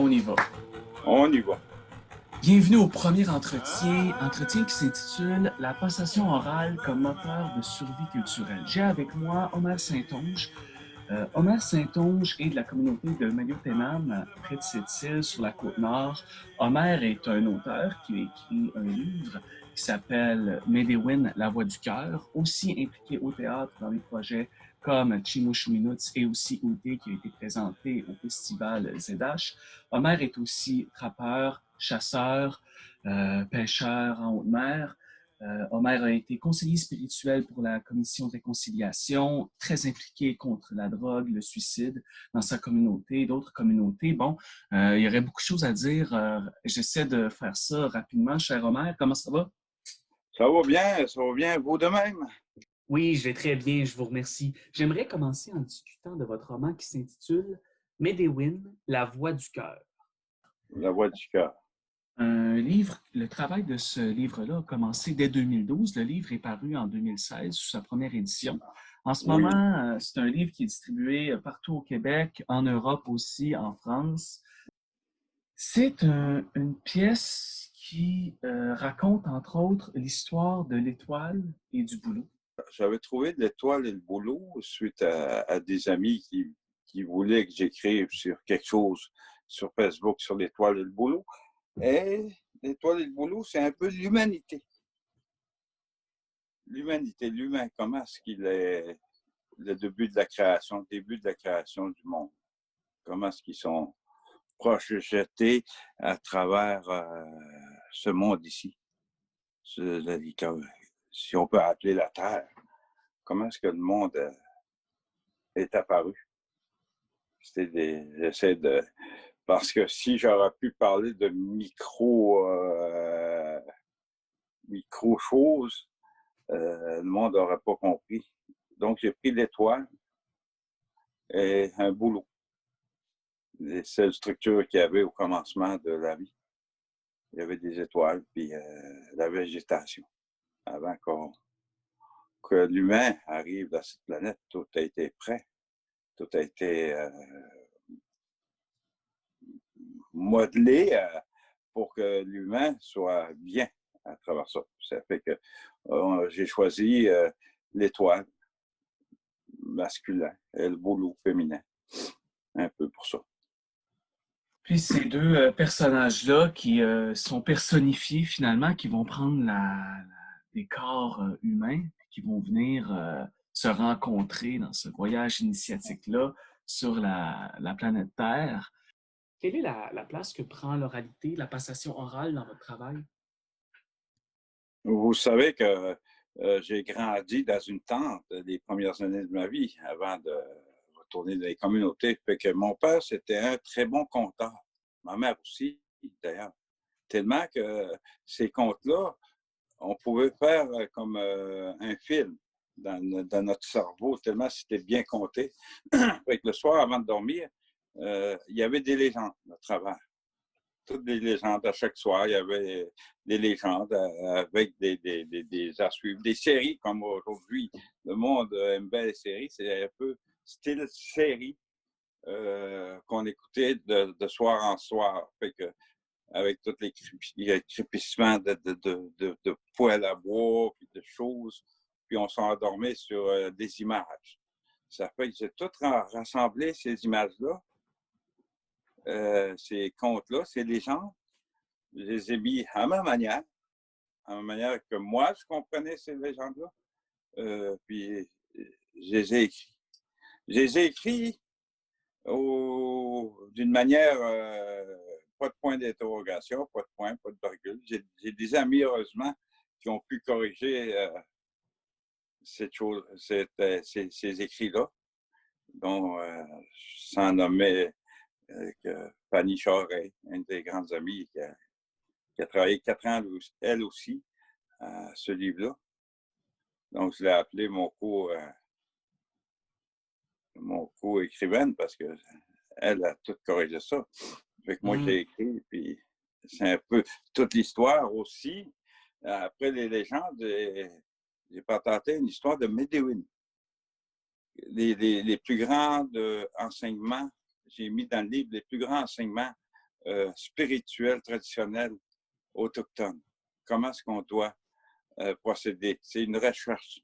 On y va. On y va. Bienvenue au premier entretien qui s'intitule « La passation orale comme moteur de survie culturelle ». J'ai avec moi Omer Saint-Onge. Omer Saint-Onge est de la communauté de Mayo-Tenam, près de Sept-Îles, sur la Côte-Nord. Omer est un auteur qui a écrit un livre qui s'appelle « Medewin, la voix du cœur », aussi impliqué au théâtre dans des projets comme Chimush et aussi Outé qui a été présenté au festival ZH. Omer est aussi trappeur, chasseur, pêcheur en haute mer. Omer a été conseiller spirituel pour la commission de réconciliation, très impliqué contre la drogue, le suicide dans sa communauté, d'autres communautés. Bon, il y aurait beaucoup de choses à dire. J'essaie de faire ça rapidement. Cher Omer, comment ça va? Ça va bien, vous de même? Oui, je vais très bien, je vous remercie. J'aimerais commencer en discutant de votre roman qui s'intitule Medewin, la voix du cœur. La voix du cœur. Un livre, le travail de ce livre-là a commencé dès 2012. Le livre est paru en 2016 sous sa première édition. En ce Oui. moment, c'est un livre qui est distribué partout au Québec, en Europe aussi, en France. C'est une pièce qui raconte, entre autres, l'histoire de l'étoile et du boulot. J'avais trouvé de l'étoile et le boulot suite à des amis qui voulaient que j'écrive sur quelque chose sur Facebook sur l'étoile et le boulot. Et l'étoile et le boulot, c'est un peu l'humanité. L'humanité, l'humain, comment est-ce qu'il est le début de la création, le début de la création du monde? Comment est-ce qu'ils sont projetés à travers ce monde ici? Si on peut appeler la Terre, comment est-ce que le monde est apparu? J'essaie de... Parce que si j'aurais pu parler de micro-choses, le monde n'aurait pas compris. Donc, j'ai pris l'étoile et un boulot. Les seules structures qu'il y avait au commencement de la vie. Il y avait des étoiles, puis la végétation. Avant que l'humain arrive dans cette planète, tout a été prêt. Tout a été modelé pour que l'humain soit bien à travers ça. Ça fait que j'ai choisi l'étoile masculin et le boulot féminin. Un peu pour ça. Puis ces deux personnages-là qui sont personnifiés finalement, qui vont prendre des corps humains, qui vont venir se rencontrer dans ce voyage initiatique-là sur la planète Terre. Quelle est la place que prend l'oralité, la passation orale dans votre travail? Vous savez que j'ai grandi dans une tente les premières années de ma vie avant de retourner dans les communautés. Fait que mon père, c'était un très bon conteur. Ma mère aussi, d'ailleurs. Tellement que ces contes-là, on pouvait faire comme un film dans notre cerveau, tellement c'était bien compté. Fait que le soir, avant de dormir, il y avait des légendes à travers. Toutes des légendes. À chaque soir, il y avait des légendes avec des à suivre. Des séries, comme aujourd'hui, le monde aime bien les séries. C'est un peu style série qu'on écoutait de soir en soir. Fait que, avec tous les crépissements de poêles à bois, puis de choses, puis on s'endormait sur des images. Ça fait que j'ai tout rassemblé ces images-là, ces contes-là, ces légendes. Je les ai mis à ma manière que moi, je comprenais ces légendes-là. Puis, je les ai écrits. Je les ai écrits d'une manière, pas de point d'interrogation, pas de point, pas de virgule. J'ai des amis, heureusement, qui ont pu corriger ces écrits-là, dont sans nommer Fanny Charest, une des grandes amies qui a travaillé 4 ans, elle aussi, à ce livre-là. Donc, je l'ai appelé mon co-écrivaine parce qu'elle a tout corrigé ça. Fait que moi, j'ai écrit, puis c'est un peu toute l'histoire aussi. Après les légendes, j'ai patenté une histoire de Medewin. Les plus grands enseignements, j'ai mis dans le livre les plus grands enseignements spirituelle, traditionnelle, autochtone. Comment est-ce qu'on doit procéder? C'est une recherche.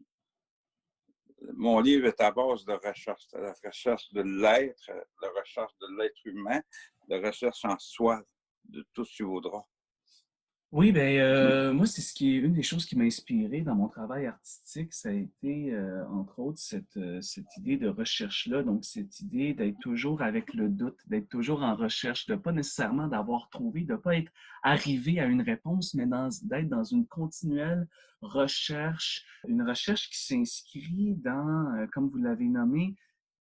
Mon livre est à base de recherche. La recherche de l'être, la recherche de l'être humain, la recherche en soi, de tout ce qui vaudra. Oui, ben moi, c'est ce qui est une des choses qui m'a inspiré dans mon travail artistique, ça a été entre autres cette idée de recherche-là, donc cette idée d'être toujours avec le doute, d'être toujours en recherche, de pas nécessairement d'avoir trouvé, de pas être arrivé à une réponse, mais d'être dans une continuelle recherche, une recherche qui s'inscrit dans, comme vous l'avez nommé,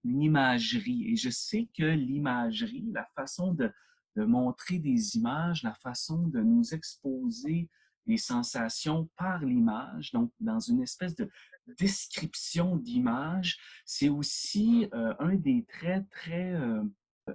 une imagerie. Et je sais que l'imagerie, la façon de montrer des images, la façon de nous exposer les sensations par l'image, donc dans une espèce de description d'image, c'est aussi un des traits très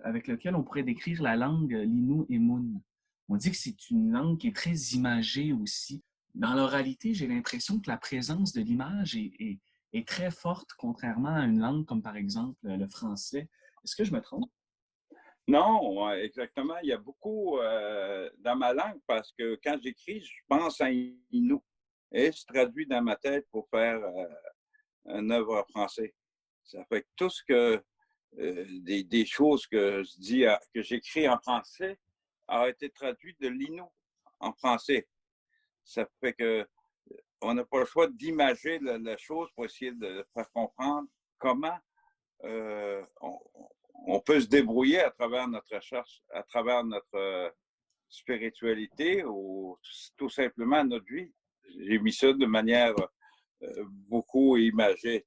avec lequel on pourrait décrire la langue l'Innu et Mun. On dit que c'est une langue qui est très imagée aussi. Dans l'oralité, j'ai l'impression que la présence de l'image est très forte, contrairement à une langue comme par exemple le français. Est-ce que je me trompe? Non, exactement. Il y a beaucoup dans ma langue parce que quand j'écris, je pense à Innu et je traduis dans ma tête pour faire une œuvre en français. Ça fait que tout ce que des choses que je dis, que j'écris en français a été traduit de l'Innu en français. Ça fait que on n'a pas le choix d'imager la chose pour essayer de faire comprendre comment on peut se débrouiller à travers notre recherche, à travers notre spiritualité ou tout simplement notre vie. J'ai mis ça de manière beaucoup imagée.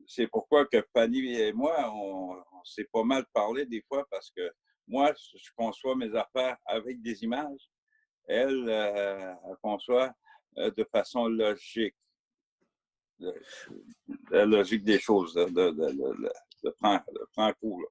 C'est pourquoi que Fanny et moi, on s'est pas mal parlé des fois parce que moi, je conçois mes affaires avec des images. Elle conçoit de façon logique, la logique des choses, de prendre coup. Là.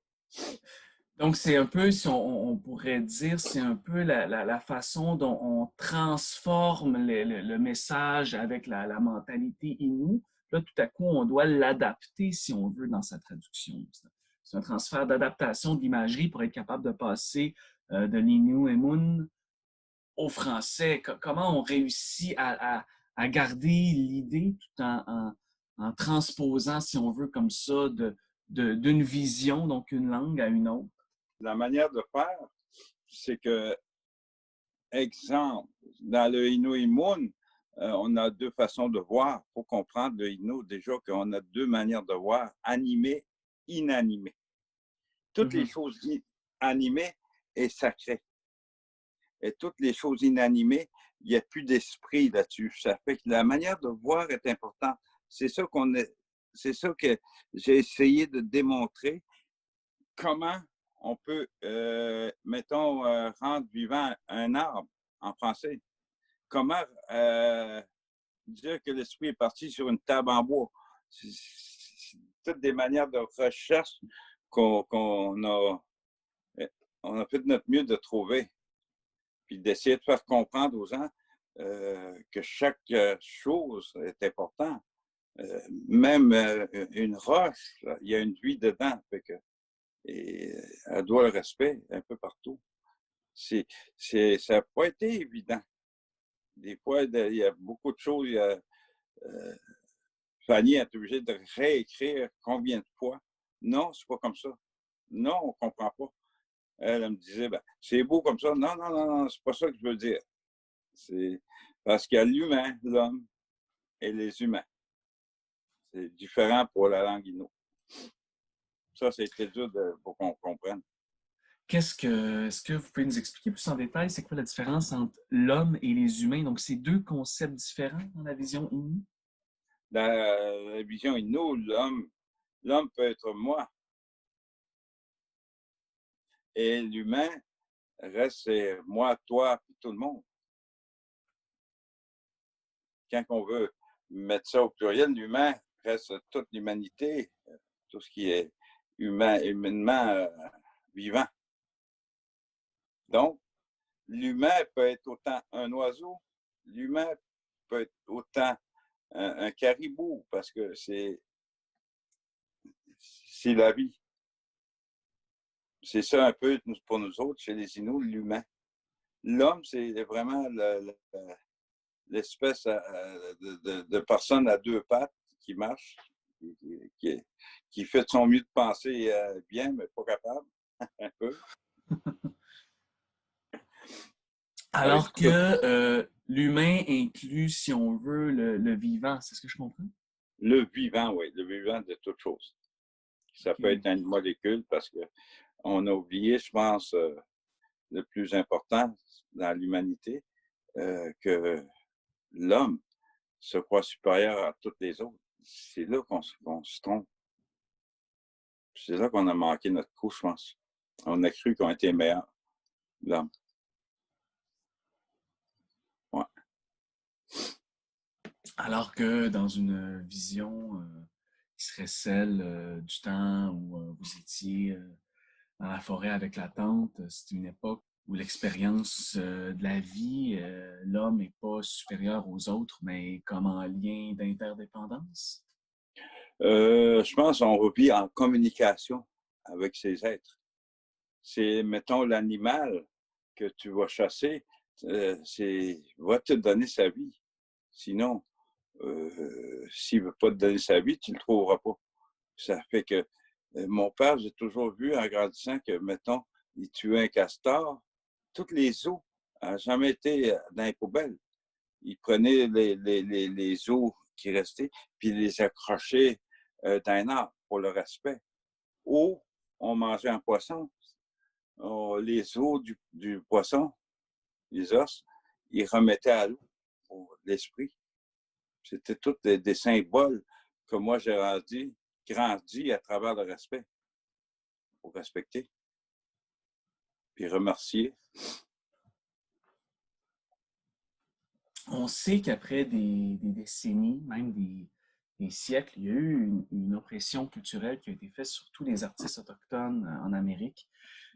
Donc, c'est un peu, si on pourrait dire, c'est un peu la façon dont on transforme le message avec la mentalité Innu. Là, tout à coup, on doit l'adapter, si on veut, dans sa traduction. C'est un transfert d'adaptation d'imagerie pour être capable de passer de l'Innu et Mun au français. Comment on réussit à garder l'idée tout en transposant, si on veut, comme ça, d'une vision, donc une langue à une autre? La manière de faire, c'est que, exemple, dans le Innu et Mun, on a deux façons de voir. Il faut comprendre le Innu déjà qu'on a deux manières de voir, animé, inanimé. Toutes les choses animées est sacrées. Et toutes les choses inanimées, il n'y a plus d'esprit là-dessus. Ça fait que la manière de voir est importante. C'est ça c'est ça que j'ai essayé de démontrer. Comment on peut, mettons, rendre vivant un arbre en français? Comment dire que l'esprit est parti sur une table en bois? C'est toutes des manières de recherche qu'on on a fait de notre mieux de trouver, puis d'essayer de faire comprendre aux gens que chaque chose est importante. Même une roche, il y a une vie dedans. Fait que, et elle doit le respect un peu partout. Ça n'a pas été évident. Des fois, il y a beaucoup de choses. Fanny est obligée de réécrire combien de fois. Non, c'est pas comme ça. Non, on ne comprend pas. Elle me disait, ben, c'est beau comme ça. Non, non, non, non, c'est pas ça que je veux dire. C'est parce qu'il y a l'humain, l'homme et les humains. C'est différent pour la langue Innu. Ça, c'était dur pour qu'on comprenne. Est-ce que vous pouvez nous expliquer plus en détail, c'est quoi la différence entre l'homme et les humains? Donc, c'est deux concepts différents dans la vision Innu? Dans la vision Innu, l'homme peut être moi et l'humain reste moi, toi, puis tout le monde. Quand on veut mettre ça au pluriel, l'humain reste toute l'humanité, tout ce qui est humainement vivant. Donc, l'humain peut être autant un oiseau, l'humain peut être autant un caribou, parce que c'est la vie. C'est ça un peu pour nous autres, chez les Inuits, l'humain. L'homme, c'est vraiment l'espèce de personne à deux pattes qui marche, qui, qui fait de son mieux de penser bien, mais pas capable, un peu. Alors que l'humain inclut, si on veut, le vivant, c'est ce que je comprends? Le vivant, oui, le vivant de toute chose. Ça peut Okay. être une molécule parce qu'on a oublié, je pense, le plus important dans l'humanité, que l'homme se croit supérieur à toutes les autres. C'est là qu'on se trompe. C'est là qu'on a manqué notre coup, je pense. On a cru qu'on était meilleur, l'homme. Ouais. Alors que dans une vision qui serait celle du temps où vous étiez dans la forêt avec la tante, c'est une époque où l'expérience de la vie, l'homme n'est pas supérieur aux autres, mais comme en lien d'interdépendance. Je pense qu'on vit en communication avec ces êtres. C'est, mettons, l'animal que tu vas chasser, va te donner sa vie. Sinon, s'il ne veut pas te donner sa vie, tu ne le trouveras pas. Ça fait que mon père, j'ai toujours vu en grandissant que, mettons, il tuait un castor, toutes les os n'ont jamais été dans les poubelles. Il prenait les os qui restaient, puis il les accrochait dans un arbre pour le respect. Ou on mangeait un poisson, les os du poisson, les os, il remettait à l'eau pour l'esprit. C'était tous des symboles que moi j'ai grandi à travers le respect, pour respecter, puis remercier. On sait qu'après des décennies, même des siècles, il y a eu une oppression culturelle qui a été faite sur tous les artistes autochtones en Amérique.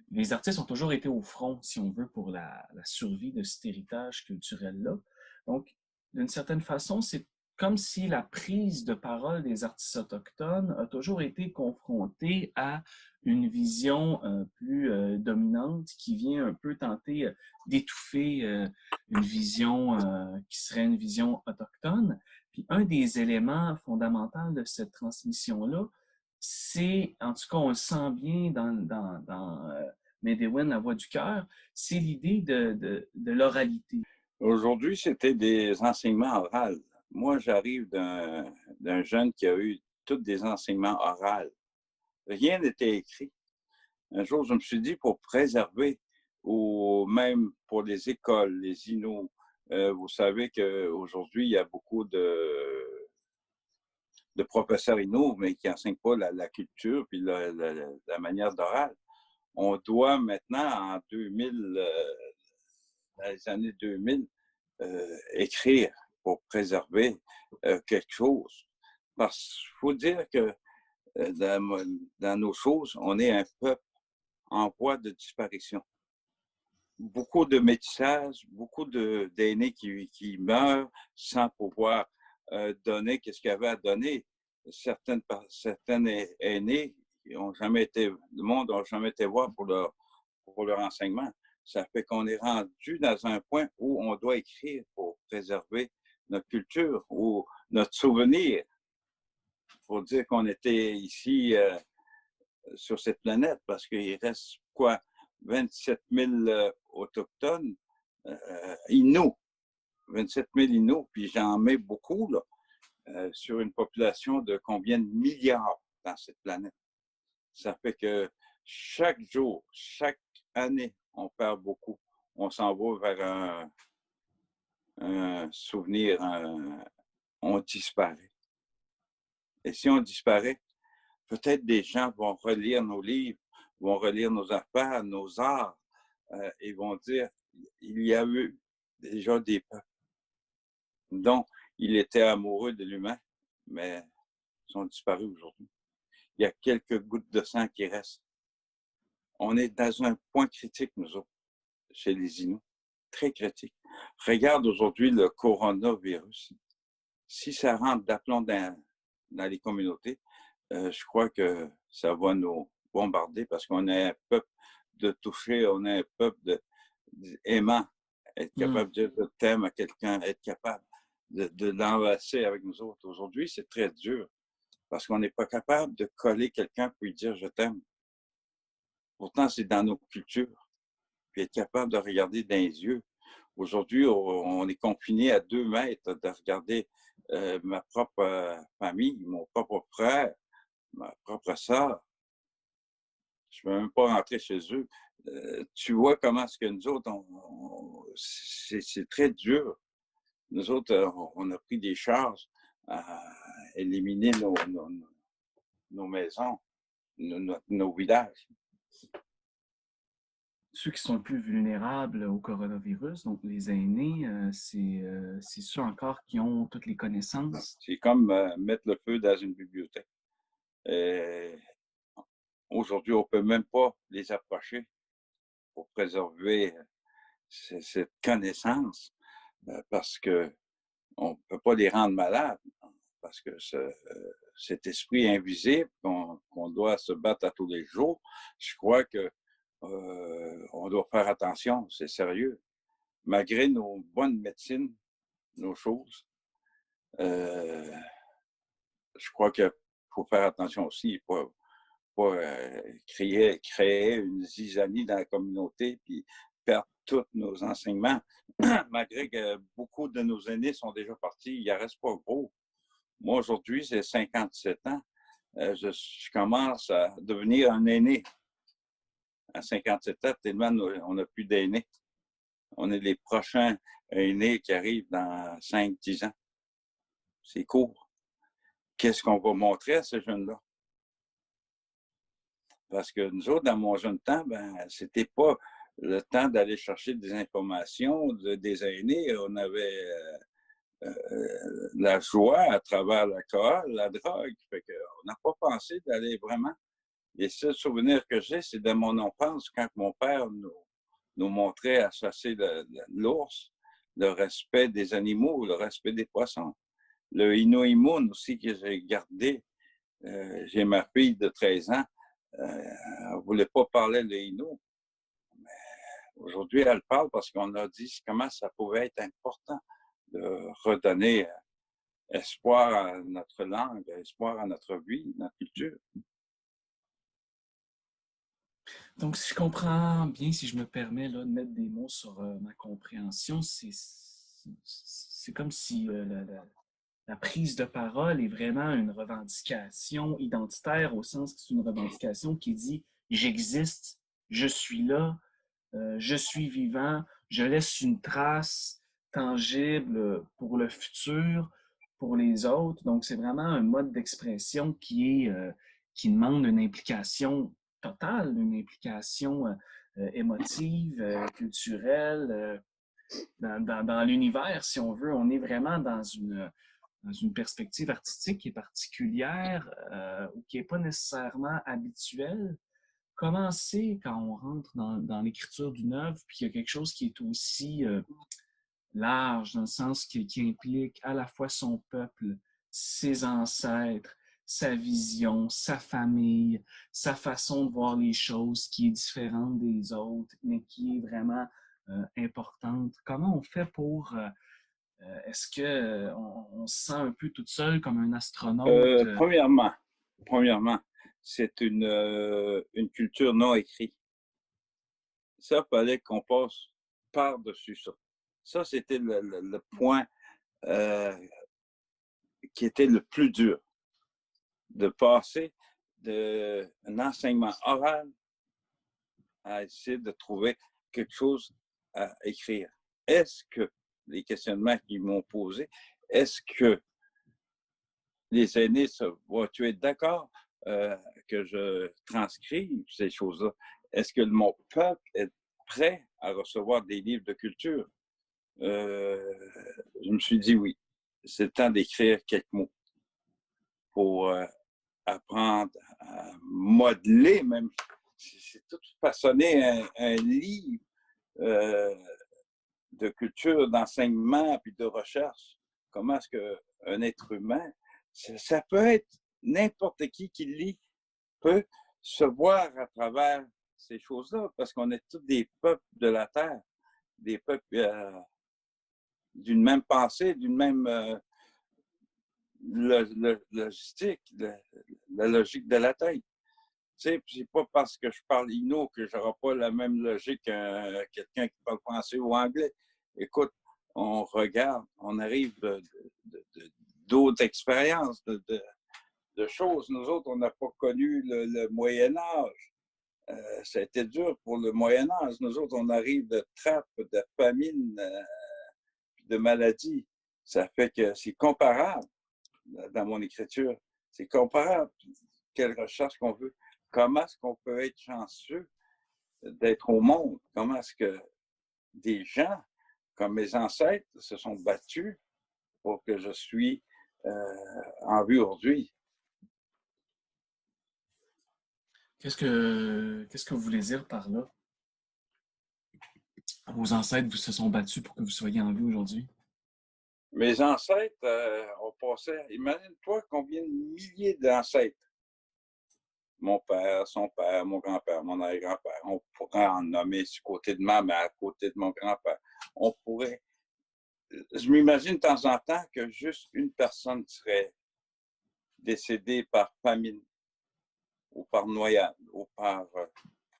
Les artistes ont toujours été au front, si on veut, pour la survie de cet héritage culturel-là. Donc, d'une certaine façon, c'est comme si la prise de parole des artistes autochtones a toujours été confrontée à une vision plus dominante qui vient un peu tenter d'étouffer une vision qui serait une vision autochtone. Puis un des éléments fondamentaux de cette transmission-là, c'est, en tout cas, on le sent bien dans Medewin, la voix du cœur, c'est l'idée de l'oralité. Aujourd'hui, c'était des enseignements oraux. Moi, j'arrive d'un jeune qui a eu tous des enseignements oraux. Rien n'était écrit. Un jour, je me suis dit, pour préserver, ou même pour les écoles, les Inuits, vous savez qu'aujourd'hui, il y a beaucoup de professeurs Inuits, mais qui n'enseignent pas la culture puis la manière d'oral. On doit maintenant, en 2000, dans les années 2000, écrire pour préserver quelque chose. Parce qu'il faut dire que dans nos choses, on est un peuple en voie de disparition. Beaucoup de métissage, beaucoup d'aînés qui meurent sans pouvoir donner ce qu'il y avait à donner. Certaines aînés ont jamais été, le monde n'a jamais été voir pour leur enseignement. Ça fait qu'on est rendu dans un point où on doit écrire pour préserver notre culture ou notre souvenir. Pour dire qu'on était ici sur cette planète, parce qu'il reste quoi, 27 000 autochtones, Inuits, 27 000 Inuits, puis j'en mets beaucoup là, sur une population de combien de milliards dans cette planète. Ça fait que chaque jour, chaque année, on perd beaucoup. On s'en va vers un souvenir, on disparaît. Et si on disparaît, peut-être des gens vont relire nos livres, vont relire nos affaires, nos arts, et vont dire, il y a eu déjà des peuples dont il était amoureux de l'humain, mais ils sont disparus aujourd'hui. Il y a quelques gouttes de sang qui restent. On est dans un point critique, nous autres, chez les Inuits, très critique. Regarde aujourd'hui le coronavirus. Si ça rentre d'aplomb dans les communautés, je crois que ça va nous bombardés parce qu'on est un peuple de toucher, on est un peuple aimant, être Hmm. capable de dire je t'aime à quelqu'un, être capable de l'enlacer avec nous autres. Aujourd'hui, c'est très dur parce qu'on n'est pas capable de coller quelqu'un pour lui dire je t'aime. Pourtant, c'est dans nos cultures. Puis être capable de regarder dans les yeux. Aujourd'hui, on est confiné à 2 mètres de regarder ma propre famille, mon propre frère, ma propre sœur. Je ne peux même pas rentrer chez eux. Tu vois comment est-ce que nous autres, c'est très dur. Nous autres, on a pris des charges à éliminer nos maisons, nos villages. Ceux qui sont le plus vulnérables au coronavirus, donc les aînés, c'est ceux encore qui ont toutes les connaissances. C'est comme mettre le feu dans une bibliothèque. Euh, Aujourd'hui, on ne peut même pas les approcher pour préserver cette connaissance parce qu'on ne peut pas les rendre malades, parce que cet esprit invisible qu'on doit se battre à tous les jours, je crois que on doit faire attention, c'est sérieux. Malgré nos bonnes médecines, nos choses, je crois qu'il faut faire attention aussi, pas créer une zizanie dans la communauté puis perdre tous nos enseignements. Malgré que beaucoup de nos aînés sont déjà partis, il ne reste pas gros. Moi, aujourd'hui, j'ai 57 ans. Je commence à devenir un aîné. À 57 ans, tellement on n'a plus d'aînés. On est les prochains aînés qui arrivent dans 5-10 ans. C'est court. Qu'est-ce qu'on va montrer à ces jeunes-là? Parce que nous autres, dans mon jeune temps, c'était pas le temps d'aller chercher des informations des aînés. On avait la joie à travers l'alcool, la drogue. Fait qu'on n'a pas pensé d'aller vraiment. Les seuls souvenirs que j'ai, c'est de mon enfance, quand mon père nous montrait à chasser l'ours, le respect des animaux, le respect des poissons. Le Inoïmoun aussi que j'ai gardé. J'ai ma fille de 13 ans. Elle ne voulait pas parler de Inou. Aujourd'hui, elle parle parce qu'on a dit comment ça pouvait être important de redonner espoir à notre langue, espoir à notre vie, notre culture. Donc, si je comprends bien, si je me permets là, de mettre des mots sur ma compréhension, c'est comme si la prise de parole est vraiment une revendication identitaire au sens que c'est une revendication qui dit j'existe, je suis là, je suis vivant, je laisse une trace tangible pour le futur, pour les autres. Donc, c'est vraiment un mode d'expression qui demande une implication totale, une implication émotive, culturelle, dans l'univers, si on veut. On est vraiment dans une perspective artistique qui est particulière ou qui n'est pas nécessairement habituelle. Comment c'est quand on rentre dans l'écriture d'une œuvre, puis il y a quelque chose qui est aussi large, dans le sens qui implique à la fois son peuple, ses ancêtres, sa vision, sa famille, sa façon de voir les choses qui est différente des autres, mais qui est vraiment importante. Comment on fait pour... est-ce qu'on se sent un peu toute seule comme un astronaute? Premièrement, c'est une culture non écrite. Ça, il fallait qu'on passe par-dessus ça. Ça, c'était le point qui était le plus dur, de passer d'un enseignement oral à essayer de trouver quelque chose à écrire. Est-ce que les questionnements qu'ils m'ont posés, est-ce que les aînés, vas-tu être d'accord que je transcrive ces choses-là? Est-ce que mon peuple est prêt à recevoir des livres de culture? Je me suis dit oui. C'est le temps d'écrire quelques mots pour apprendre à modeler même. C'est tout façonner un livre de culture, d'enseignement puis de recherche. Comment est-ce qu'un être humain, ça peut être n'importe qui lit, peut se voir à travers ces choses-là, parce qu'on est tous des peuples de la terre, des peuples d'une même pensée, d'une même logistique, la logique de la tête. Tu sais, c'est pas parce que je parle Innu que j'aurai pas la même logique qu'un quelqu'un qui parle français ou anglais. Écoute, on regarde, on arrive d'autres expériences, de choses. Nous autres, on n'a pas connu le Moyen Âge. Ça a été dur pour le Moyen Âge. Nous autres, on arrive de trappes, de famines, de maladies. Ça fait que c'est comparable dans mon écriture. C'est comparable. Quelle recherche qu'on veut. Comment est-ce qu'on peut être chanceux d'être au monde? Comment est-ce que des gens, comme mes ancêtres, se sont battus pour que je suis en vie aujourd'hui? Qu'est-ce que vous voulez dire par là? Vos ancêtres vous se sont battus pour que vous soyez en vie aujourd'hui? Mes ancêtres ont passé, imagine-toi combien de milliers d'ancêtres. Mon père, son père, mon grand-père, mon arrière-grand-père. On pourrait en nommer du côté de ma mère, côté de mon grand-père. On pourrait. Je m'imagine de temps en temps que juste une personne serait décédée par famine, ou par noyade, ou par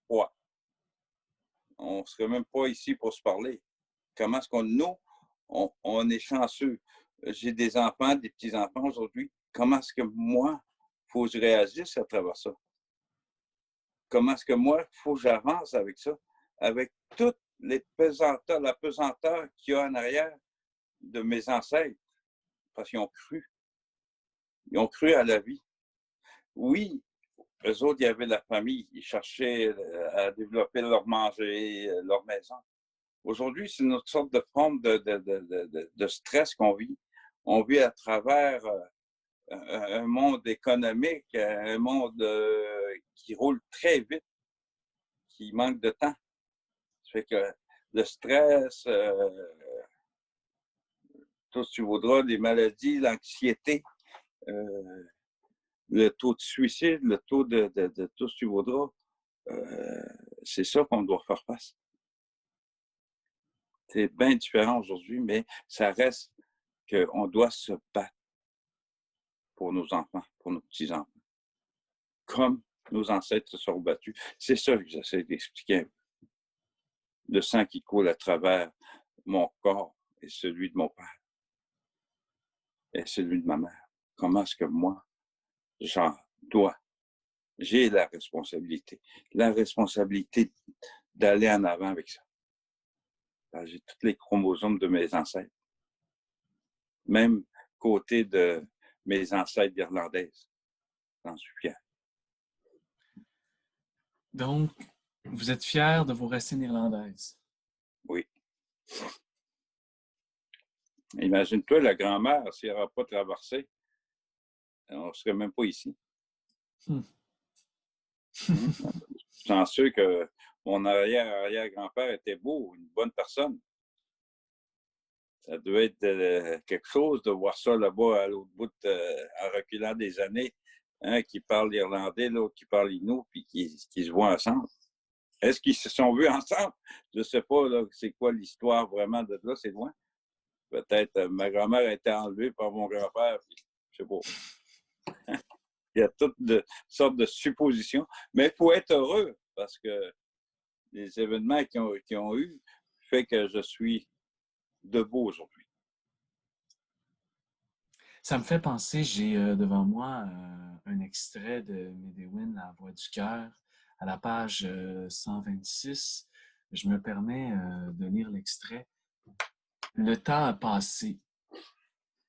froid. On ne serait même pas ici pour se parler. Comment est-ce qu'on, nous, on est chanceux? J'ai des enfants, des petits-enfants aujourd'hui. Comment est-ce que moi, il faut que je réagisse à travers ça? Comment est-ce que moi, il faut que j'avance avec ça? Avec toutes les pesanteurs, la pesanteur qu'il y a en arrière de mes ancêtres, parce qu'ils ont cru. Ils ont cru à la vie. Oui, eux autres, il y avait la famille. Ils cherchaient à développer leur manger, leur maison. Aujourd'hui, c'est une sorte de forme de stress qu'on vit. On vit à travers un monde économique, un monde qui roule très vite, qui manque de temps. Ça fait que le stress, tout ce que tu voudras, les maladies, l'anxiété, le taux de suicide, le taux de tout ce que tu voudras, c'est ça qu'on doit faire face. C'est bien différent aujourd'hui, mais ça reste qu'on doit se battre pour nos enfants, pour nos petits-enfants, comme nos ancêtres se sont battus. C'est ça que j'essaie d'expliquer. Le sang qui coule à travers mon corps et celui de mon père et celui de ma mère. Comment est-ce que moi, j'en dois, j'ai la responsabilité d'aller en avant avec ça. J'ai tous les chromosomes de mes ancêtres, même côté de mes ancêtres irlandaises. J'en suis fier. Donc, vous êtes fier de vos racines irlandaises? Oui. Imagine-toi, la grand-mère, s'il n'aura pas traversé, on ne serait même pas ici. J'en suis que mon arrière-grand-père était beau, une bonne personne. Ça devait être quelque chose de voir ça là-bas à l'autre bout, en reculant des années. Un qui parle irlandais, l'autre qui parle inou, puis qui se voient ensemble. Est-ce qu'ils se sont vus ensemble? Je ne sais pas, c'est quoi l'histoire vraiment de là, c'est loin. Peut-être ma grand-mère a été enlevée par mon grand-père, puis je ne sais pas. Il y a toutes sortes de suppositions. Mais il faut être heureux parce que les événements qui ont eu fait que je suis debout aujourd'hui. Ça me fait penser, j'ai devant moi un extrait de Medewin, La Voix du cœur, à la page 126. Je me permets de lire l'extrait. Le temps a passé.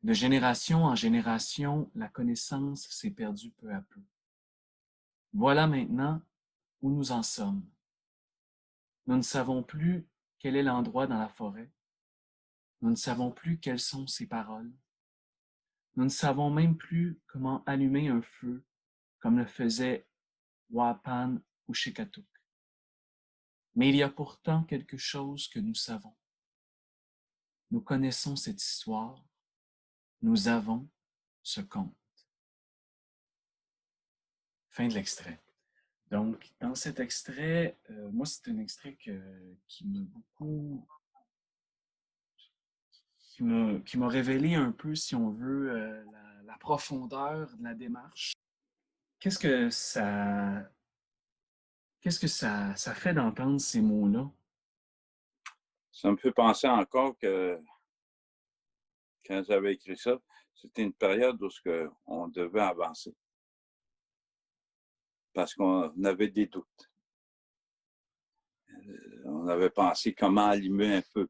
De génération en génération, la connaissance s'est perdue peu à peu. Voilà maintenant où nous en sommes. Nous ne savons plus quel est l'endroit dans la forêt. Nous ne savons plus quelles sont ses paroles. Nous ne savons même plus comment allumer un feu comme le faisait Wapan ou Shekatuk. Mais il y a pourtant quelque chose que nous savons. Nous connaissons cette histoire. Nous avons ce conte. Fin de l'extrait. Donc, dans cet extrait, moi, c'est un extrait qui m'a beaucoup, qui m'a révélé un peu, si on veut, la profondeur de la démarche. Qu'est-ce que ça, ça fait d'entendre ces mots-là? Ça me fait penser encore que quand j'avais écrit ça, c'était une période où on devait avancer parce qu'on avait des doutes. On avait pensé comment allumer un peu.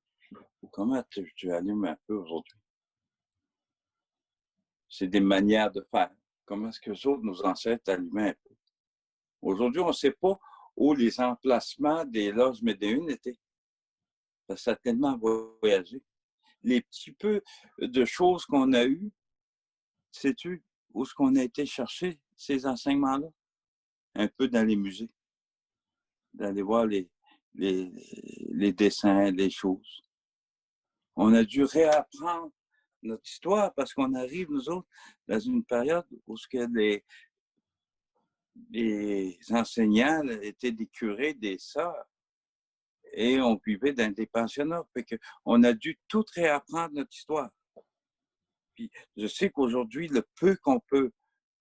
Comment tu allumes un peu aujourd'hui? C'est des manières de faire. Comment est-ce que les autres nous enseignent d'allumer un peu? Aujourd'hui, on ne sait pas où les emplacements des loges médéunes étaient. Ça a tellement voyagé. Les petits peu de choses qu'on a eues, sais-tu où est-ce qu'on a été chercher ces enseignements-là? Un peu dans les musées, d'aller voir les dessins, les choses. On a dû réapprendre notre histoire parce qu'on arrive, nous autres, dans une période où ce que les enseignants étaient des curés, des sœurs, et on vivait dans des pensionnats. Fait que on a dû tout réapprendre notre histoire. Puis je sais qu'aujourd'hui, le peu qu'on peut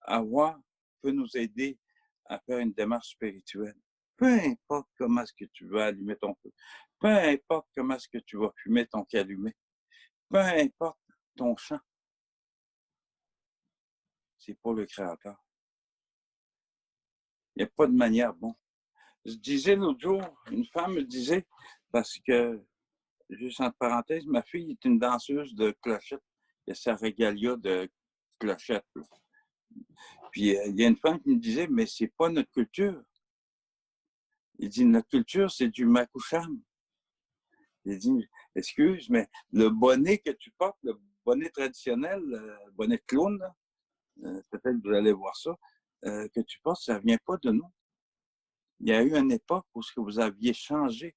avoir peut nous aider à faire une démarche spirituelle. Peu importe comment est-ce que tu vas allumer ton feu, peu importe comment est-ce que tu vas fumer ton calumet, peu importe ton chant, c'est pour le Créateur. Il n'y a pas de manière bon. Je disais l'autre jour, une femme me disait, parce que, juste entre parenthèses, ma fille est une danseuse de clochette. Il y a sa régalia de clochette. Puis il y a une femme qui me disait, mais c'est pas notre culture. Il dit, notre culture, c'est du makoucham. Il dit, excuse, mais le bonnet que tu portes, le bonnet traditionnel, le bonnet de clown, peut-être que vous allez voir ça, que tu portes, ça ne vient pas de nous. Il y a eu une époque où ce que vous aviez changé.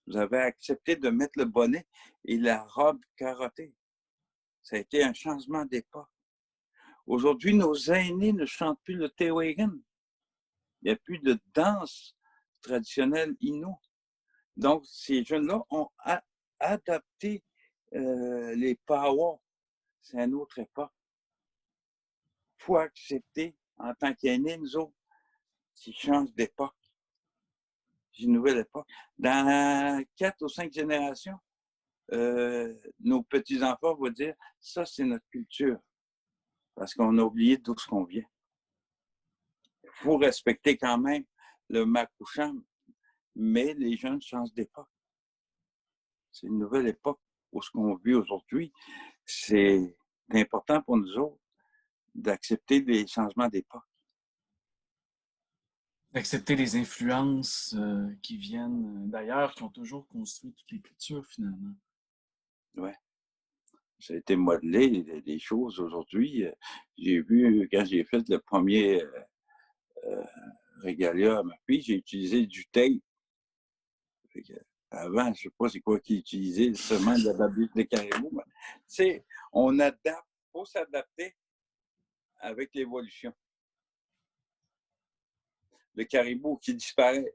Vous avez accepté de mettre le bonnet et la robe carottée. Ça a été un changement d'époque. Aujourd'hui, nos aînés ne chantent plus le Tewagan. Il n'y a plus de danse traditionnelle inou. Donc, ces jeunes-là ont adapté les powwows. C'est une autre époque. Il faut accepter, en tant qu'aînés, nous autres, qu'ils changent d'époque. C'est une nouvelle époque. Dans 4 ou 5 générations, nos petits-enfants vont dire, ça, c'est notre culture. Parce qu'on a oublié d'où ce qu'on vient. Il faut respecter quand même le Makoucham, mais les jeunes changent d'époque. C'est une nouvelle époque où ce qu'on vit aujourd'hui. C'est important pour nous autres d'accepter les changements d'époque. D'accepter les influences qui viennent d'ailleurs, qui ont toujours construit toutes les cultures finalement. Oui. Ça a été modelé, des choses aujourd'hui. J'ai vu, quand j'ai fait le premier régalia à ma fille, j'ai utilisé du tape. Avant, je ne sais pas c'est quoi qu'ils utilisaient, seulement de la babuche de caribou. Tu sais, on adapte, il faut s'adapter avec l'évolution. Le caribou qui disparaît,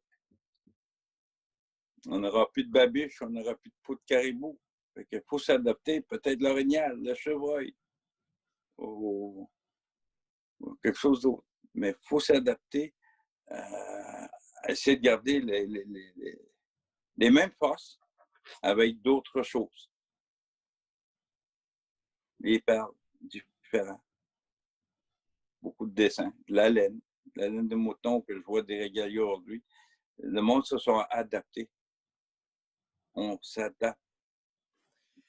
on n'aura plus de babiche, on n'aura plus de peau de caribou. Fait qu'il faut s'adapter, peut-être l'orignal, le chevreuil, ou quelque chose d'autre. Mais il faut s'adapter à essayer de garder les mêmes forces avec d'autres choses. Les perles différents. Beaucoup de dessins, de la laine de mouton que je vois des régalias aujourd'hui. Le monde se sont adaptés. On s'adapte.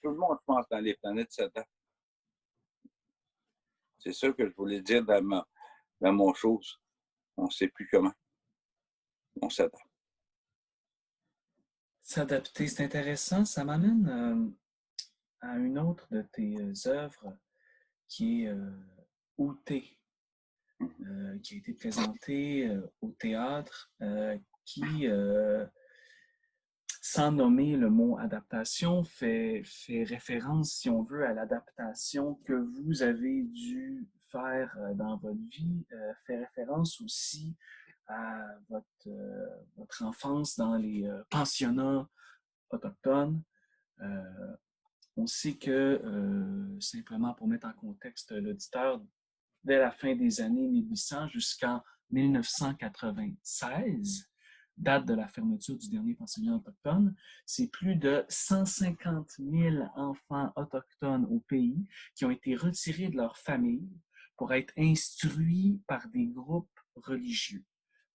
Tout le monde, je pense, dans les planètes s'adapte. C'est ça que je voulais dire dans mon chose. On ne sait plus comment. On s'adapte. S'adapter, c'est intéressant. Ça m'amène à une autre de tes œuvres qui est Outé, qui a été présentée au théâtre, qui, sans nommer le mot adaptation, fait référence, si on veut, à l'adaptation que vous avez dû faire dans votre vie, fait référence aussi à votre enfance dans les pensionnats autochtones. On sait que, simplement pour mettre en contexte l'auditeur, dès la fin des années 1800 jusqu'en 1996, date de la fermeture du dernier pensionnat autochtone, c'est plus de 150 000 enfants autochtones au pays qui ont été retirés de leur famille pour être instruits par des groupes religieux.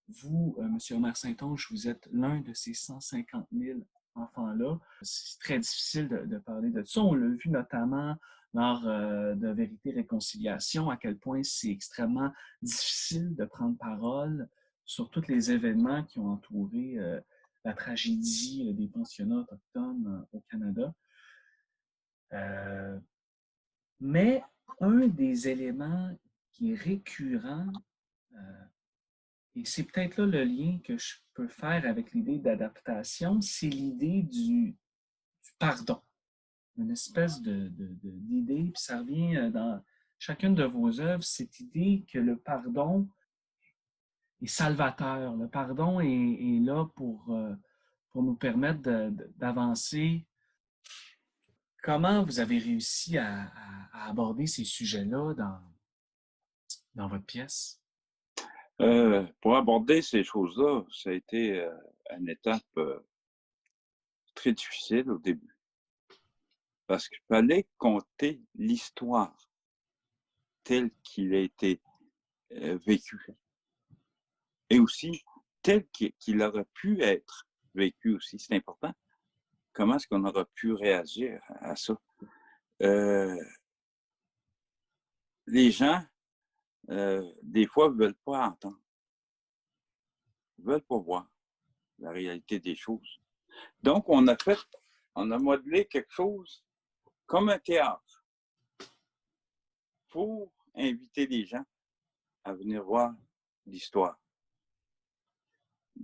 Vous, M. Omer Saint-Onge, vous êtes l'un de ces 150 000 enfants-là. C'est très difficile de parler de ça. On l'a vu notamment lors de Vérité Réconciliation, à quel point c'est extrêmement difficile de prendre parole sur tous les événements qui ont entouré la tragédie des pensionnats autochtones au Canada. Mais un des éléments qui est récurrent, et c'est peut-être là le lien que je peux faire avec l'idée d'adaptation, c'est l'idée du pardon. Une espèce d'idée, puis ça revient dans chacune de vos œuvres, cette idée que le pardon est salvateur. Le pardon est là pour nous permettre d'avancer. Comment vous avez réussi à aborder ces sujets-là dans votre pièce? Pour aborder ces choses-là, ça a été une étape très difficile au début. Parce qu'il fallait conter l'histoire telle qu'il a été vécu. Et aussi tel qu'il aurait pu être vécu aussi. C'est important. Comment est-ce qu'on aurait pu réagir à ça? Les gens, des fois, ne veulent pas entendre. Ils ne veulent pas voir la réalité des choses. Donc, on a modelé quelque chose comme un théâtre pour inviter les gens à venir voir l'histoire.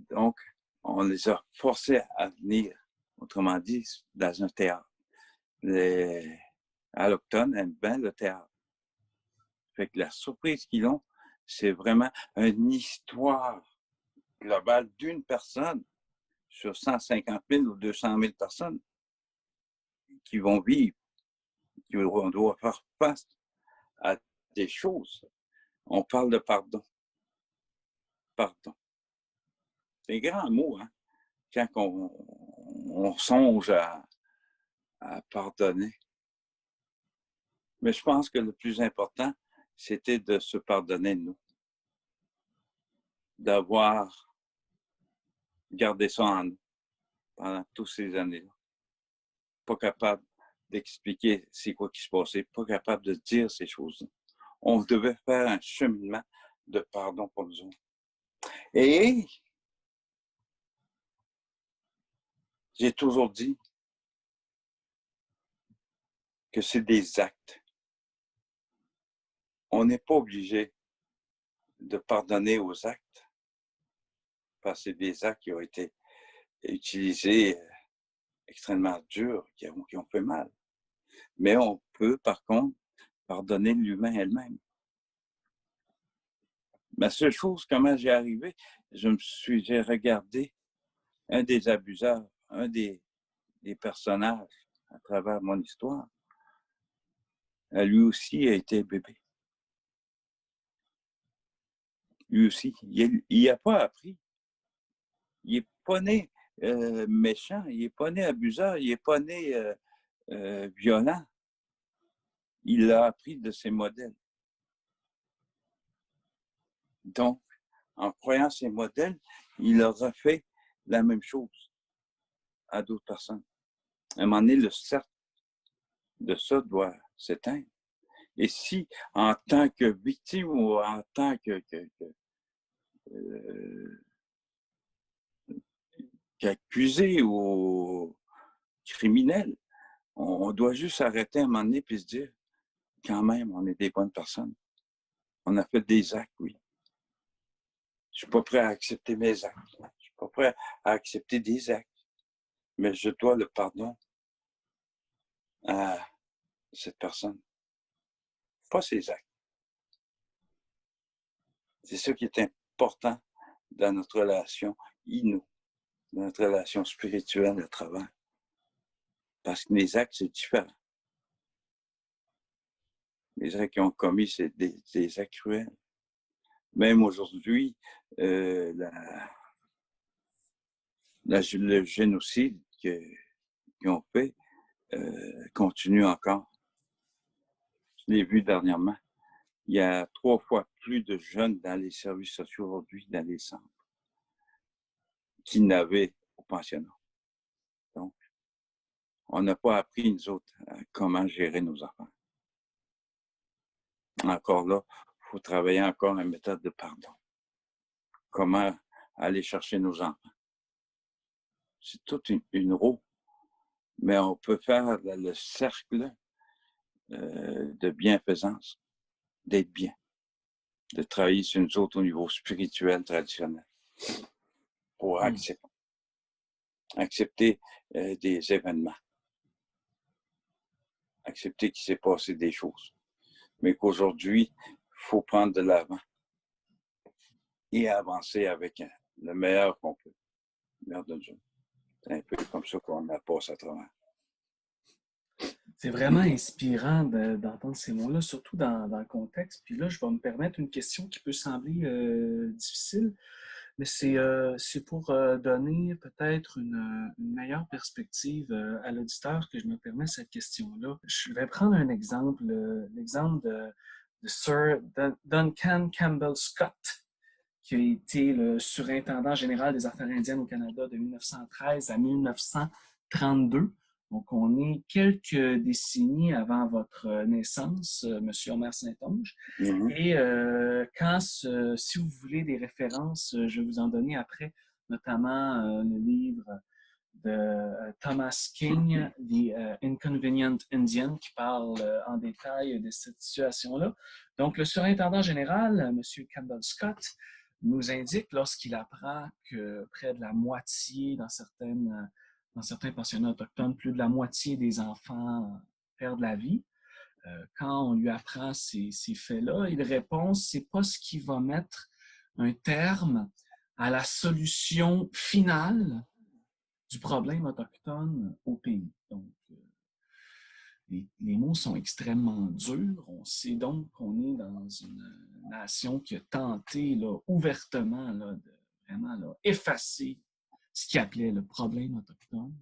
Donc, on les a forcés à venir, autrement dit, dans un théâtre. Les Allochtones aiment bien le théâtre. Fait que la surprise qu'ils ont, c'est vraiment une histoire globale d'une personne sur 150 000 ou 200 000 personnes qui vont vivre, qui doivent faire face à des choses. On parle de pardon. Pardon. C'est un grand mot, hein? Quand on songe à pardonner. Mais je pense que le plus important, c'était de se pardonner, nous. D'avoir gardé ça en nous pendant toutes ces années-là. Pas capable d'expliquer c'est quoi qui se passait, pas capable de dire ces choses-là. On devait faire un cheminement de pardon pour nous autres. Et j'ai toujours dit que c'est des actes. On n'est pas obligé de pardonner aux actes, parce que c'est des actes qui ont été utilisés extrêmement durs, qui ont fait mal. Mais on peut, par contre, pardonner l'humain elle-même. La seule chose, comment j'ai arrivé, j'ai regardé un des abuseurs, un des personnages à travers mon histoire. Lui aussi a été bébé. Lui aussi, il n'a pas appris. Il n'est pas né méchant, il n'est pas né abuseur, il n'est pas né violent. Il a appris de ses modèles. Donc, en croyant ces modèles, il a refait la même chose à d'autres personnes. À un moment donné, le cercle de ça doit s'éteindre. Et si, en tant que victime ou en tant qu'accusé ou criminel, on doit juste s'arrêter à un moment donné et se dire, quand même, on est des bonnes personnes. On a fait des actes, oui. Je suis pas prêt à accepter mes actes. Je suis pas prêt à accepter des actes. Mais je dois le pardon à cette personne. Pas ses actes. C'est ça qui est important dans notre relation dans notre relation spirituelle à travers. Parce que les actes, c'est différent. Les actes qu'ils ont commis, c'est des actes cruels. Même aujourd'hui, le génocide qu'ils ont fait continue encore. Je l'ai vu dernièrement. Il y a 3 fois plus de jeunes dans les services sociaux aujourd'hui, dans les centres, qu'il n'avait au pensionnat. Donc, on n'a pas appris, nous autres, comment gérer nos enfants. Encore là, il faut travailler encore une méthode de pardon. Comment aller chercher nos enfants. C'est toute une roue. Mais on peut faire le cercle de bienfaisance, d'être bien, de travailler sur nous autres au niveau spirituel traditionnel pour accepter des événements, accepter qu'il s'est passé des choses, mais qu'aujourd'hui, il faut prendre de l'avant et avancer avec le meilleur qu'on peut, le meilleur de nous. C'est un peu comme ça qu'on a passé à travers. C'est vraiment inspirant d'entendre ces mots-là, surtout dans le contexte. Puis là, je vais me permettre une question qui peut sembler difficile, mais c'est pour donner peut-être une meilleure perspective à l'auditeur que je me permets cette question-là. Je vais prendre un exemple, l'exemple de Sir Duncan Campbell Scott, qui a été le surintendant général des Affaires indiennes au Canada de 1913 à 1932. Donc, on est quelques décennies avant votre naissance, Monsieur Omer Saint-Onge. Et si vous voulez des références, je vais vous en donner après, notamment le livre de Thomas King, The Inconvenient Indian, qui parle en détail de cette situation-là. Donc, le surintendant général, M. Campbell Scott, nous indique lorsqu'il apprend que près de la moitié, dans certains pensionnats autochtones, plus de la moitié des enfants perdent la vie. Quand on lui apprend ces faits-là, il répond, c'est pas ce qui va mettre un terme à la solution finale du problème autochtone au pays. Donc, les mots sont extrêmement durs. On sait donc qu'on est dans une nation qui a tenté là, ouvertement là, de vraiment là, effacer ce qu'il appelait le problème autochtone.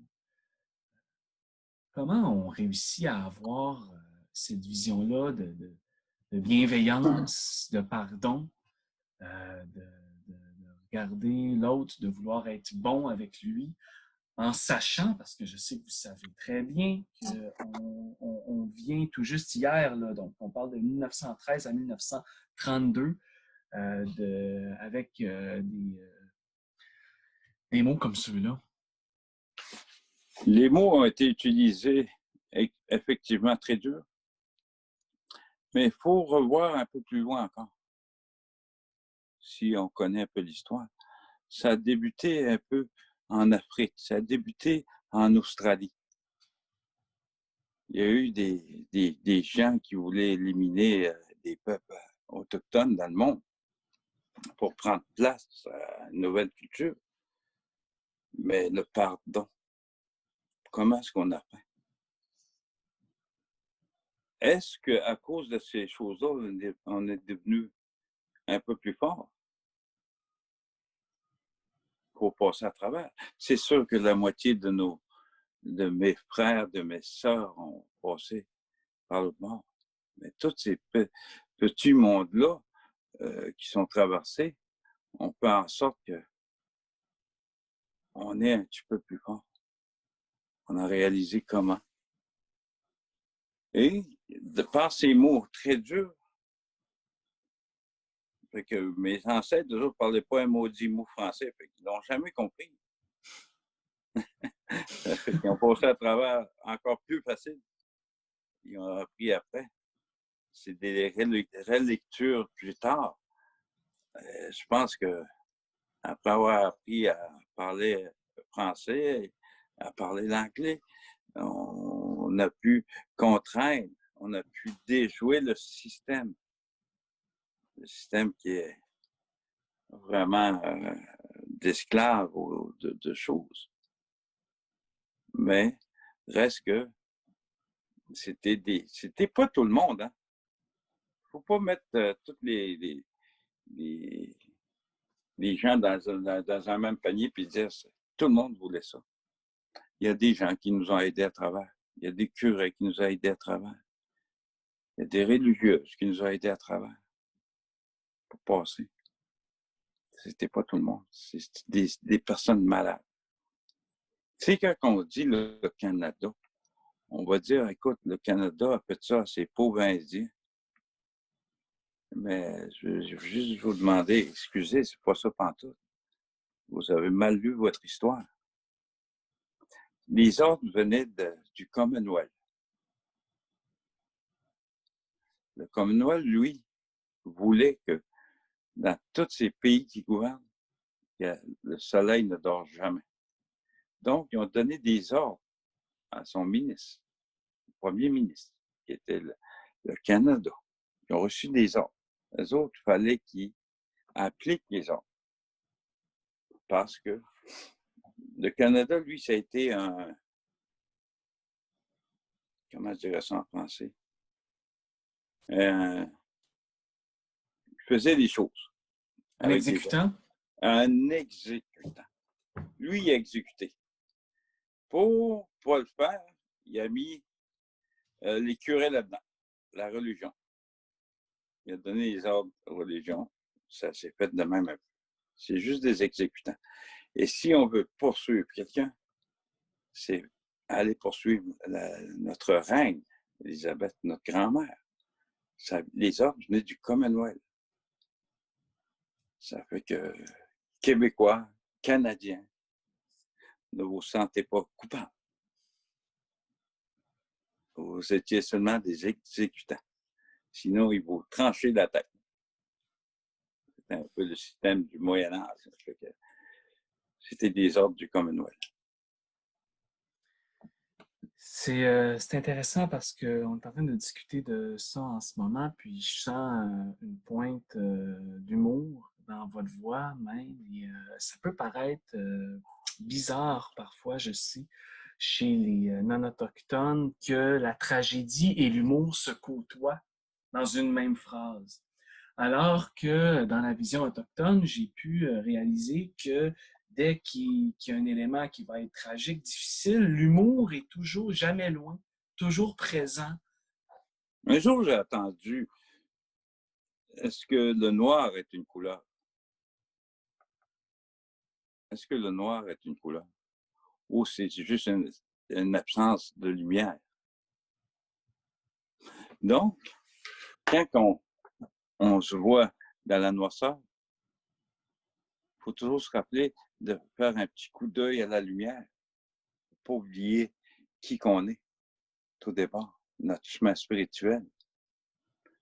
Comment on réussit à avoir cette vision-là de bienveillance, de pardon, de regarder l'autre, de vouloir être bon avec lui, en sachant, parce que je sais que vous savez très bien qu'on vient tout juste hier, là, donc on parle de 1913 à 1932, avec des mots comme ceux-là. Les mots ont été utilisés effectivement très durs, mais il faut revoir un peu plus loin encore. Si on connaît un peu l'histoire, ça a débuté un peu en Afrique, ça a débuté en Australie. Il y a eu des gens qui voulaient éliminer des peuples autochtones dans le monde pour prendre place à une nouvelle culture. Mais le pardon, comment est-ce qu'on a fait? Est-ce qu'à cause de ces choses-là, on est devenu un peu plus fort pour passer à travers? C'est sûr que la moitié de mes frères, de mes sœurs ont passé par le mort. Mais tous ces petits mondes-là qui sont traversés, on fait en sorte qu'on est un petit peu plus fort. On a réalisé comment. Et de par ces mots très durs, fait que mes ancêtres, eux, ne parlaient pas un maudit mot français, fait qu'ils n'ont jamais compris. Ils ont passé à travers encore plus facile. Ils ont appris après. C'est des relectures plus tard. Je pense que après avoir appris à parler français, à parler l'anglais, on a pu contraindre, on a pu déjouer le système qui est vraiment d'esclaves ou de choses. Mais reste que c'était pas tout le monde. Hein. Faut pas mettre tous les, les gens dans un même panier et dire tout le monde voulait ça. Il y a des gens qui nous ont aidés à travers. Il y a des curés qui nous ont aidés à travers. Il y a des religieuses qui nous ont aidés à travers pour passer. C'était pas tout le monde. C'était des personnes malades. Tu sais, quand on dit le Canada, on va dire, écoute, le Canada a fait ça à ces pauvres Indiens. Mais je veux juste vous demander, excusez, c'est pas ça pantoute. Vous avez mal lu votre histoire. Les ordres venaient du Commonwealth. Le Commonwealth, lui, voulait que dans tous ces pays qui gouvernent, le soleil ne dort jamais. Donc, ils ont donné des ordres à son ministre, le premier ministre, qui était le Canada. Ils ont reçu des ordres. Les autres, il fallait qu'ils appliquent les ordres. Parce que le Canada, lui, ça a été un... Comment je dirais ça en français? Il faisait des choses. Un Avec exécutant? Un exécutant. Lui, il a exécuté. Pour ne pas le faire, il a mis les curés là-dedans, la religion. Il a donné les ordres de religion. Ça s'est fait de même. C'est juste des exécutants. Et si on veut poursuivre quelqu'un, c'est aller poursuivre notre reine, Élisabeth, notre grand-mère. Les ordres venaient du Commonwealth. Ça fait que Québécois, Canadiens, ne vous sentez pas coupables. Vous étiez seulement des exécutants. Sinon, ils vous tranchaient la tête. C'était un peu le système du Moyen-Âge. C'était des ordres du Commonwealth. C'est intéressant parce qu'on est en train de discuter de ça en ce moment, puis je sens une pointe d'humour dans votre voix même. Et, ça peut paraître bizarre parfois, je sais, chez les non-autochtones, que la tragédie et l'humour se côtoient dans une même phrase. Alors que dans la vision autochtone, j'ai pu réaliser que dès qu'il y a un élément qui va être tragique, difficile, l'humour est toujours jamais loin, toujours présent. Un jour, j'ai entendu, est-ce que le noir est une couleur? Est-ce que le noir est une couleur? Ou c'est juste une absence de lumière? Donc, quand on se voit dans la noirceur, il faut toujours se rappeler de faire un petit coup d'œil à la lumière pour pas oublier qui qu'on est, tout départ, notre chemin spirituel.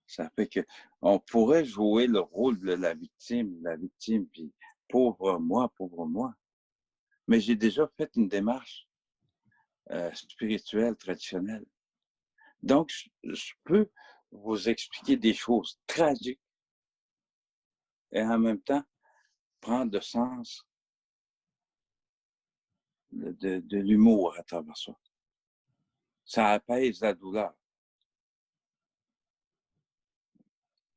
Ça fait qu'on pourrait jouer le rôle de la victime, puis pauvre moi. Mais j'ai déjà fait une démarche spirituelle, traditionnelle. Donc, je peux vous expliquer des choses tragiques et en même temps prendre le sens de l'humour à travers ça. Ça apaise la douleur.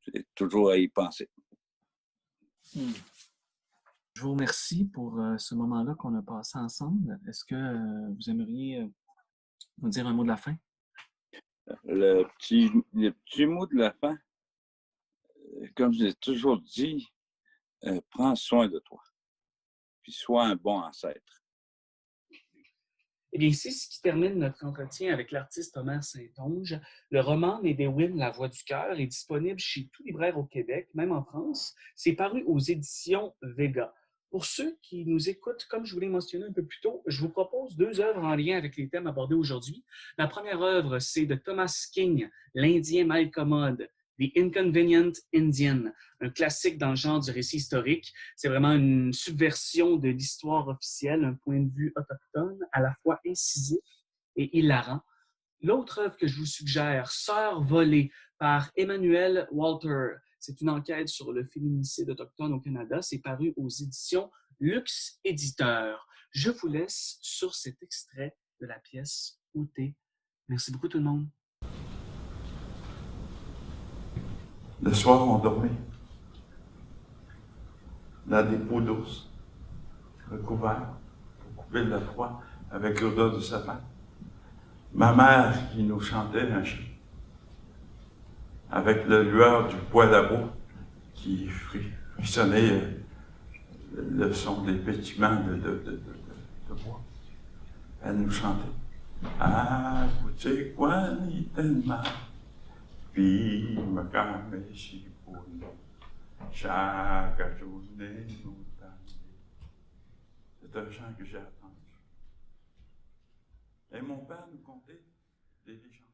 C'est toujours à y penser. Je vous remercie pour ce moment-là qu'on a passé ensemble. Est-ce que vous aimeriez nous dire un mot de la fin? Le petit mot de la fin, comme je l'ai toujours dit, prends soin de toi, puis sois un bon ancêtre. Eh bien, c'est ce qui termine notre entretien avec l'artiste Omer Saint-Onge. Le roman Médéwin, La Voix du cœur est disponible chez tout libraire au Québec, même en France. C'est paru aux éditions Vega. Pour ceux qui nous écoutent, comme je vous l'ai mentionné un peu plus tôt, je vous propose deux œuvres en lien avec les thèmes abordés aujourd'hui. La première œuvre, c'est de Thomas King, L'Indien malcommode, The Inconvenient Indian, un classique dans le genre du récit historique. C'est vraiment une subversion de l'histoire officielle, un point de vue autochtone, à la fois incisif et hilarant. L'autre œuvre que je vous suggère, Sœur volée, par Emmanuel Walter. C'est une enquête sur le féminicide autochtone au Canada. C'est paru aux éditions Luxe Éditeur. Je vous laisse sur cet extrait de la pièce Outé. Merci beaucoup tout le monde. Le soir, on dormait dans des pots d'ours, recouverts, pour couper le froid, avec l'odeur du sapin. Ma mère qui nous chantait un chant, avec la lueur du poêle à bois qui frissonnait le son des pétillements de bois. Elle nous chantait. Ah, écoutez, quoi, ni tellement, puis me calme ici pour nous. Chaque journée nous tente. C'est un chant que j'ai attendu. Et mon père nous contait des légendes.